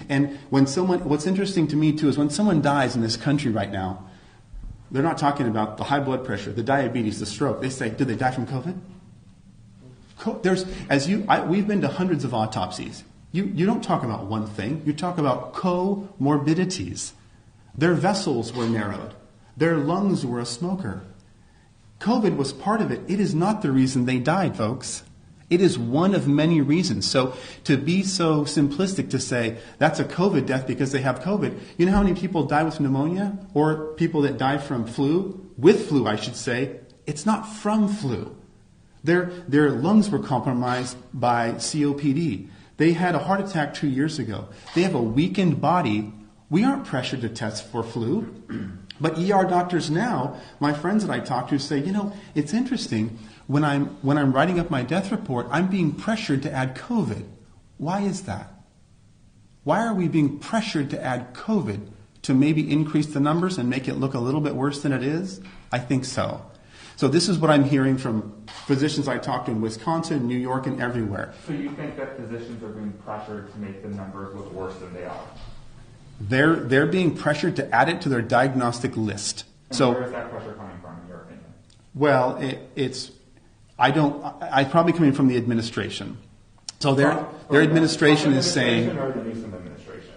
And what's interesting to me too is when someone dies in this country right now, they're not talking about the high blood pressure, the diabetes, the stroke. They say, did they die from COVID? We've been to hundreds of autopsies. You don't talk about one thing. You talk about comorbidities. Their vessels were narrowed. Their lungs were a smoker. COVID was part of it. It is not the reason they died, folks. It is one of many reasons. So to be so simplistic to say that's a COVID death because they have COVID, you know how many people die with pneumonia or people that die from flu? With flu, I should say. It's not from flu. Their lungs were compromised by COPD. They had a heart attack 2 years ago. They have a weakened body. We aren't pressured to test for flu. But ER doctors now, my friends that I talk to say, it's interesting. When I'm writing up my death report, I'm being pressured to add COVID. Why is that? Why are we being pressured to add COVID to maybe increase the numbers and make it look a little bit worse than it is? I think so. So this is what I'm hearing from physicians I talk to in Wisconsin, New York, and everywhere. So you think that physicians are being pressured to make the numbers look worse than they are? They're being pressured to add it to their diagnostic list. And so where is that pressure coming from, in your opinion? Well, I'm probably coming from the administration. So their administration is saying, or the Newsom administration?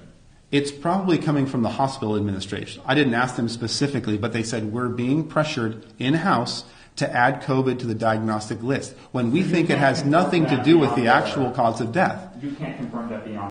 It's probably coming from the hospital administration. I didn't ask them specifically, but they said we're being pressured in-house to add COVID to the diagnostic list when we think it has nothing to do with the actual cause of death. You can't confirm that beyond